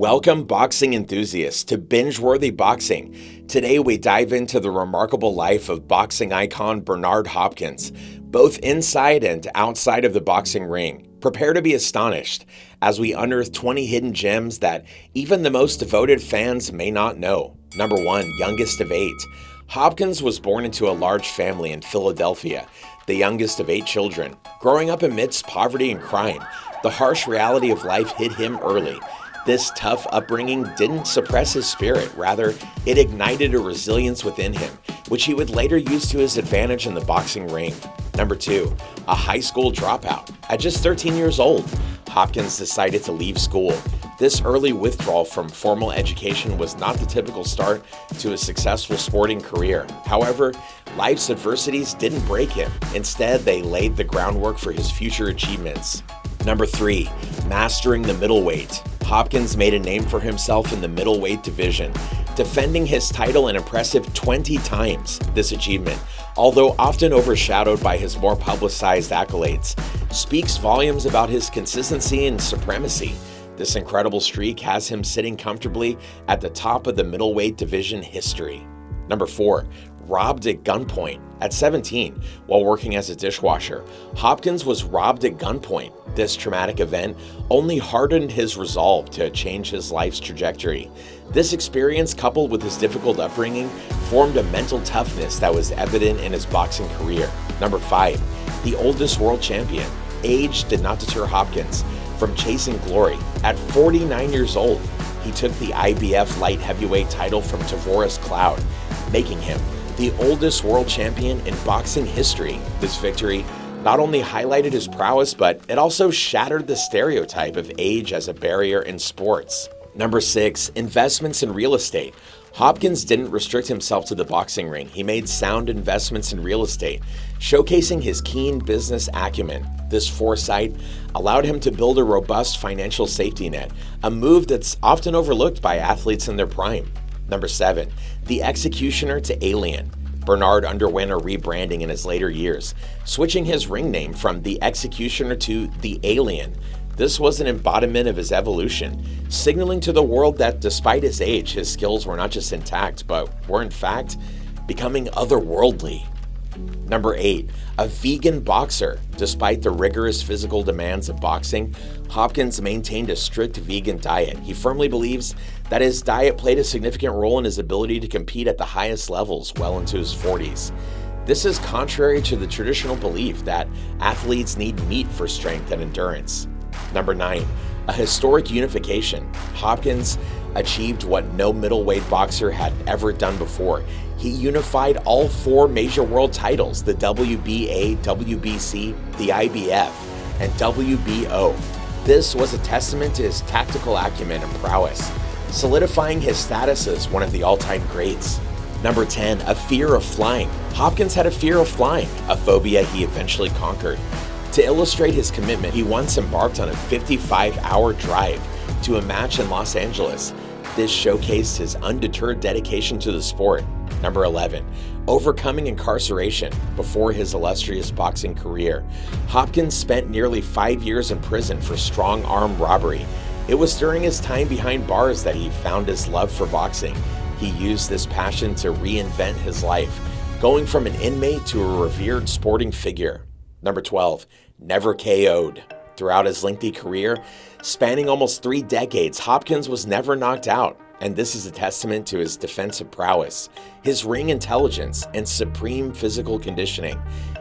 Welcome, boxing enthusiasts, to Binge-Worthy Boxing. Today we dive into the remarkable life of boxing icon Bernard Hopkins, both inside and outside of the boxing ring. Prepare to be astonished as we unearth 20 hidden gems that even the most devoted fans may not know. Number 1. Youngest of 8. Hopkins was born into a large family in Philadelphia, the youngest of 8 children. Growing up amidst poverty and crime, the harsh reality of life hit him early. This tough upbringing didn't suppress his spirit, rather, it ignited a resilience within him, which he would later use to his advantage in the boxing ring. Number 2. A high school dropout. At just 13 years old, Hopkins decided to leave school. This early withdrawal from formal education was not the typical start to a successful sporting career. However, life's adversities didn't break him. Instead, they laid the groundwork for his future achievements. Number 3. Mastering the middleweight. Hopkins made a name for himself in the middleweight division, defending his title an impressive 20 times. This achievement, although often overshadowed by his more publicized accolades, speaks volumes about his consistency and supremacy. This incredible streak has him sitting comfortably at the top of the middleweight division history. Number 4. Robbed at gunpoint. At 17, while working as a dishwasher, Hopkins was robbed at gunpoint. This traumatic event only hardened his resolve to change his life's trajectory. This experience, coupled with his difficult upbringing, formed a mental toughness that was evident in his boxing career. Number 5. The oldest world champion. Age did not deter Hopkins from chasing glory. At 49 years old, he took the IBF light heavyweight title from Tavoris Cloud, making him the oldest world champion in boxing history. This victory not only highlighted his prowess, but it also shattered the stereotype of age as a barrier in sports. Number 6. Investments in real estate. Hopkins didn't restrict himself to the boxing ring. He made sound investments in real estate, showcasing his keen business acumen. This foresight allowed him to build a robust financial safety net, a move that's often overlooked by athletes in their prime. Number 7. The Executioner to Alien. Bernard underwent a rebranding in his later years, switching his ring name from The Executioner to The Alien. This was an embodiment of his evolution, signaling to the world that despite his age, his skills were not just intact, but were in fact becoming otherworldly. Number 8. A vegan boxer. Despite the rigorous physical demands of boxing, Hopkins maintained a strict vegan diet. He firmly believes that his diet played a significant role in his ability to compete at the highest levels well into his 40s. This is contrary to the traditional belief that athletes need meat for strength and endurance. Number 9. A historic unification. Hopkins achieved what no middleweight boxer had ever done before. He unified all 4 major world titles, the WBA, WBC, the IBF, and WBO. This was a testament to his tactical acumen and prowess, solidifying his status as one of the all-time greats. Number 10. A fear of flying. Hopkins had a fear of flying, a phobia he eventually conquered. To illustrate his commitment, he once embarked on a 55-hour drive to a match in Los Angeles. This showcased his undeterred dedication to the sport. Number 11. Overcoming incarceration. Before his illustrious boxing career, Hopkins spent nearly 5 years in prison for strong-arm robbery. It was during his time behind bars that he found his love for boxing. He used this passion to reinvent his life, going from an inmate to a revered sporting figure. Number 12. Never KO'd. Throughout his lengthy career, spanning almost 3 decades, Hopkins was never knocked out, and this is a testament to his defensive prowess, his ring intelligence, and supreme physical conditioning.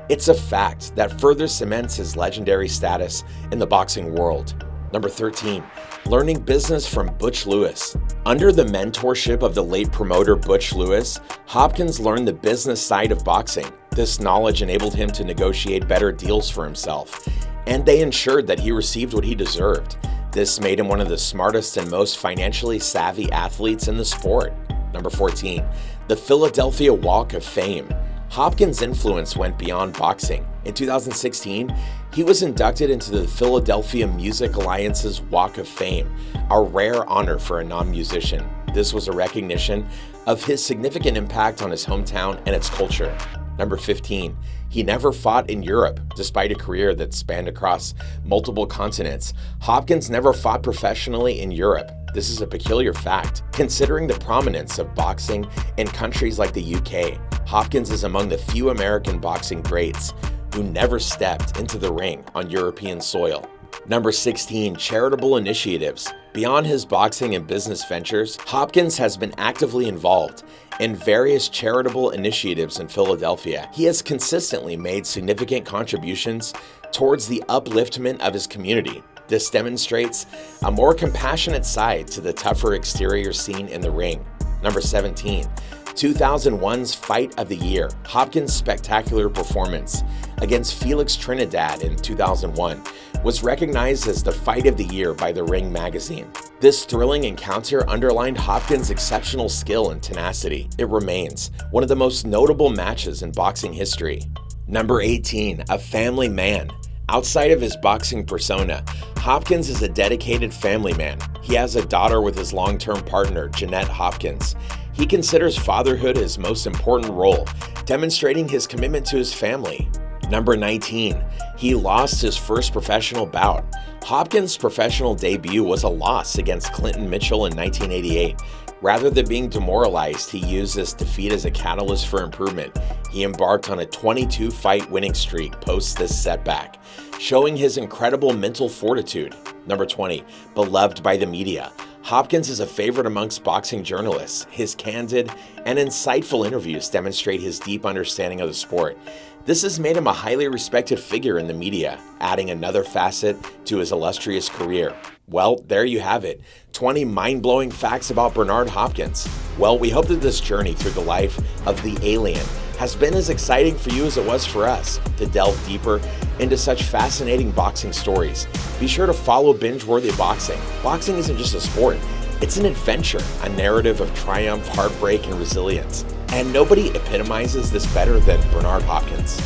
It's a fact that further cements his legendary status in the boxing world. Number 13. Learning business from Butch Lewis. Under the mentorship of the late promoter Butch Lewis, Hopkins learned the business side of boxing. This knowledge enabled him to negotiate better deals for himself, and they ensured that he received what he deserved. This made him one of the smartest and most financially savvy athletes in the sport. Number 14. The Philadelphia Walk of Fame. Hopkins' influence went beyond boxing. In 2016, he was inducted into the Philadelphia Music Alliance's Walk of Fame, a rare honor for a non-musician. This was a recognition of his significant impact on his hometown and its culture. Number 15. He never fought in Europe. Despite a career that spanned across multiple continents, Hopkins never fought professionally in Europe. This is a peculiar fact, considering the prominence of boxing in countries like the UK. Hopkins is among the few American boxing greats who never stepped into the ring on European soil. Number 16, charitable initiatives. Beyond his boxing and business ventures, Hopkins has been actively involved in various charitable initiatives in Philadelphia. He has consistently made significant contributions towards the upliftment of his community. This demonstrates a more compassionate side to the tougher exterior seen in the ring. Number 17, 2001's Fight of the Year. Hopkins' spectacular performance against Felix Trinidad in 2001 was recognized as the Fight of the Year by The Ring magazine. This thrilling encounter underlined Hopkins' exceptional skill and tenacity. It remains one of the most notable matches in boxing history. Number 18, a family man. Outside of his boxing persona, Hopkins is a dedicated family man. He has a daughter with his long-term partner, Jeanette Hopkins. He considers fatherhood his most important role, demonstrating his commitment to his family. Number 19, he lost his first professional bout. Hopkins' professional debut was a loss against Clinton Mitchell in 1988. Rather than being demoralized, he used this defeat as a catalyst for improvement. He embarked on a 22-fight winning streak post this setback, showing his incredible mental fortitude. Number 20, beloved by the media. Hopkins is a favorite amongst boxing journalists. His candid and insightful interviews demonstrate his deep understanding of the sport. This has made him a highly respected figure in the media, adding another facet to his illustrious career. Well, there you have it, 20 mind-blowing facts about Bernard Hopkins. Well, we hope that this journey through the life of the alien has been as exciting for you as it was for us to delve deeper into such fascinating boxing stories. Be sure to follow Binge-Worthy Boxing. Boxing isn't just a sport, it's an adventure, a narrative of triumph, heartbreak, and resilience. And nobody epitomizes this better than Bernard Hopkins.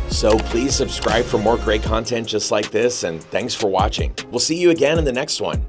So please subscribe for more great content just like this, and thanks for watching. We'll see you again in the next one.